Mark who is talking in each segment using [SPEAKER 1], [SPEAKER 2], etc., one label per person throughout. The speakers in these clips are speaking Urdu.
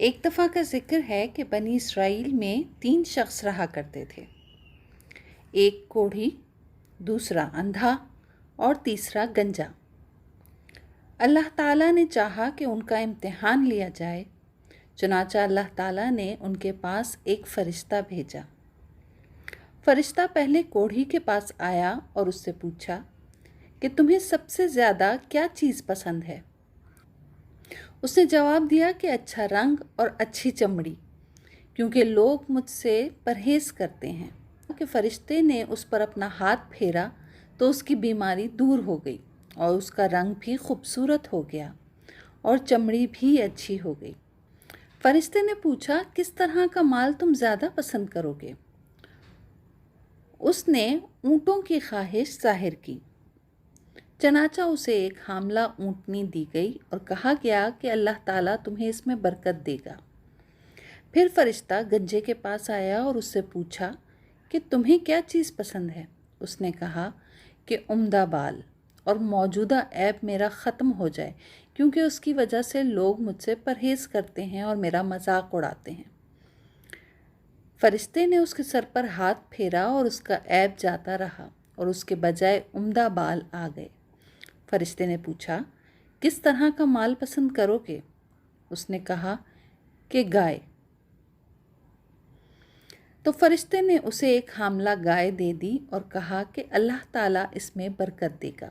[SPEAKER 1] ایک دفعہ کا ذکر ہے کہ بنی اسرائیل میں 3 شخص رہا کرتے تھے، ایک کوڑھی، دوسرا اندھا اور تیسرا گنجا۔ اللہ تعالیٰ نے چاہا کہ ان کا امتحان لیا جائے، چنانچہ اللہ تعالیٰ نے ان کے پاس ایک فرشتہ بھیجا۔ فرشتہ پہلے کوڑھی کے پاس آیا اور اس سے پوچھا کہ تمہیں سب سے زیادہ کیا چیز پسند ہے؟ اس نے جواب دیا کہ اچھا رنگ اور اچھی چمڑی، کیونکہ لوگ مجھ سے پرہیز کرتے ہیں۔ کہ فرشتے نے اس پر اپنا ہاتھ پھیرا تو اس کی بیماری دور ہو گئی اور اس کا رنگ بھی خوبصورت ہو گیا اور چمڑی بھی اچھی ہو گئی۔ فرشتے نے پوچھا، کس طرح کا مال تم زیادہ پسند کرو گے؟ اس نے اونٹوں کی خواہش ظاہر کی، چنانچہ اسے ایک حاملہ اونٹنی دی گئی اور کہا گیا کہ اللہ تعالیٰ تمہیں اس میں برکت دے گا۔ پھر فرشتہ گنجے کے پاس آیا اور اس سے پوچھا کہ تمہیں کیا چیز پسند ہے؟ اس نے کہا کہ عمدہ بال اور موجودہ عیب میرا ختم ہو جائے، کیونکہ اس کی وجہ سے لوگ مجھ سے پرہیز کرتے ہیں اور میرا مذاق اڑاتے ہیں۔ فرشتے نے اس کے سر پر ہاتھ پھیرا اور اس کا عیب جاتا رہا اور اس کے بجائے عمدہ بال آ گئے۔ فرشتے نے پوچھا، کس طرح کا مال پسند کرو گے؟ اس نے کہا کہ گائے۔ تو فرشتے نے اسے ایک حاملہ گائے دے دی اور کہا کہ اللہ تعالیٰ اس میں برکت دے گا۔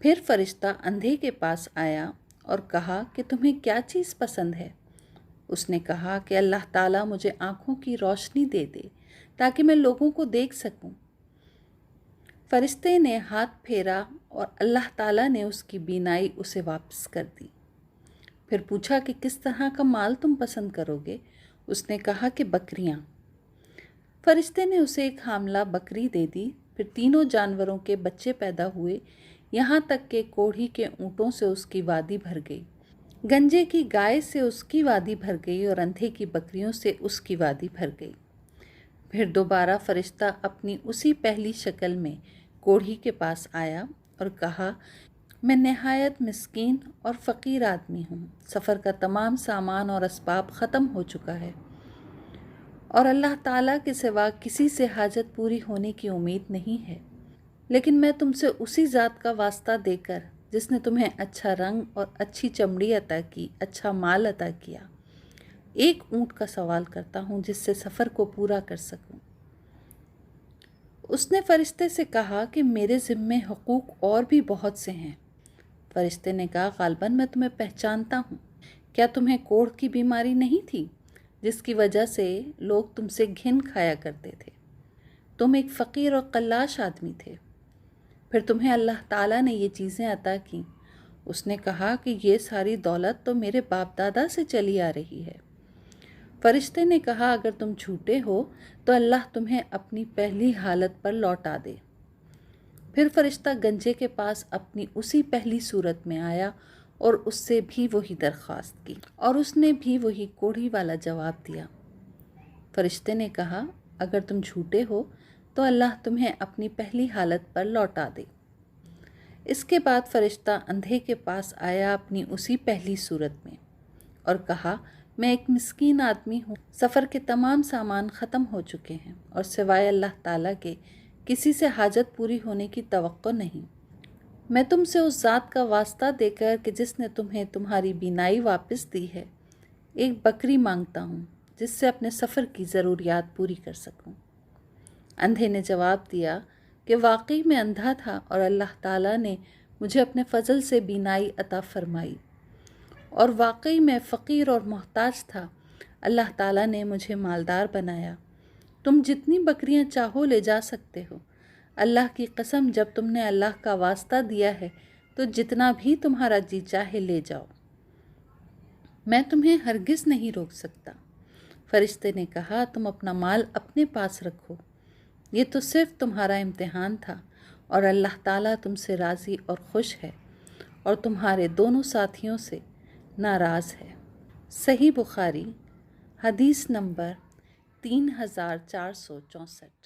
[SPEAKER 1] پھر فرشتہ اندھے کے پاس آیا اور کہا کہ تمہیں کیا چیز پسند ہے؟ اس نے کہا کہ اللہ تعالیٰ مجھے آنکھوں کی روشنی دے دے تاکہ میں لوگوں کو دیکھ سکوں۔ فرشتے نے ہاتھ پھیرا اور اللہ تعالیٰ نے اس کی بینائی اسے واپس کر دی۔ پھر پوچھا کہ کس طرح کا مال تم پسند کرو گے؟ اس نے کہا کہ بکریاں۔ فرشتے نے اسے ایک حاملہ بکری دے دی۔ پھر تینوں جانوروں کے بچے پیدا ہوئے، یہاں تک کہ کوڑھی کے اونٹوں سے اس کی وادی بھر گئی، گنجے کی گائے سے اس کی وادی بھر گئی اور اندھے کی بکریوں سے اس کی وادی بھر گئی۔ پھر دوبارہ فرشتہ اپنی اسی پہلی شکل میں کوڑھی کے پاس آیا اور کہا، میں نہایت مسکین اور فقیر آدمی ہوں، سفر کا تمام سامان اور اسباب ختم ہو چکا ہے اور اللہ تعالیٰ کے سوا کسی سے حاجت پوری ہونے کی امید نہیں ہے، لیکن میں تم سے اسی ذات کا واسطہ دے کر جس نے تمہیں اچھا رنگ اور اچھی چمڑی عطا کی، اچھا مال عطا کیا، ایک اونٹ کا سوال کرتا ہوں جس سے سفر کو پورا کر سکوں۔ اس نے فرشتے سے کہا کہ میرے ذمے حقوق اور بھی بہت سے ہیں۔ فرشتے نے کہا، غالباً میں تمہیں پہچانتا ہوں۔ کیا تمہیں کوڑھ کی بیماری نہیں تھی جس کی وجہ سے لوگ تم سے گھن کھایا کرتے تھے؟ تم ایک فقیر اور قلاش آدمی تھے، پھر تمہیں اللہ تعالیٰ نے یہ چیزیں عطا کیں۔ اس نے کہا کہ یہ ساری دولت تو میرے باپ دادا سے چلی آ رہی ہے۔ فرشتے نے کہا، اگر تم جھوٹے ہو تو اللہ تمہیں اپنی پہلی حالت پر لوٹا دے۔ پھر فرشتہ گنجے کے پاس اپنی اسی پہلی صورت میں آیا اور اس سے بھی وہی درخواست کی اور اس نے بھی وہی کوڑھی والا جواب دیا۔ فرشتے نے کہا، اگر تم جھوٹے ہو تو اللہ تمہیں اپنی پہلی حالت پر لوٹا دے۔ اس کے بعد فرشتہ اندھے کے پاس آیا اپنی اسی پہلی صورت میں اور کہا، میں ایک مسکین آدمی ہوں، سفر کے تمام سامان ختم ہو چکے ہیں اور سوائے اللہ تعالیٰ کے کسی سے حاجت پوری ہونے کی توقع نہیں۔ میں تم سے اس ذات کا واسطہ دے کر کہ جس نے تمہیں تمہاری بینائی واپس دی ہے، ایک بکری مانگتا ہوں جس سے اپنے سفر کی ضروریات پوری کر سکوں۔ اندھے نے جواب دیا کہ واقعی میں اندھا تھا اور اللہ تعالیٰ نے مجھے اپنے فضل سے بینائی عطا فرمائی، اور واقعی میں فقیر اور محتاج تھا، اللہ تعالیٰ نے مجھے مالدار بنایا۔ تم جتنی بکریاں چاہو لے جا سکتے ہو، اللہ کی قسم جب تم نے اللہ کا واسطہ دیا ہے تو جتنا بھی تمہارا جی چاہے لے جاؤ، میں تمہیں ہرگز نہیں روک سکتا۔ فرشتے نے کہا، تم اپنا مال اپنے پاس رکھو، یہ تو صرف تمہارا امتحان تھا اور اللہ تعالیٰ تم سے راضی اور خوش ہے اور تمہارے دونوں ساتھیوں سے ناراض ہے۔ صحیح بخاری، حدیث نمبر 3464۔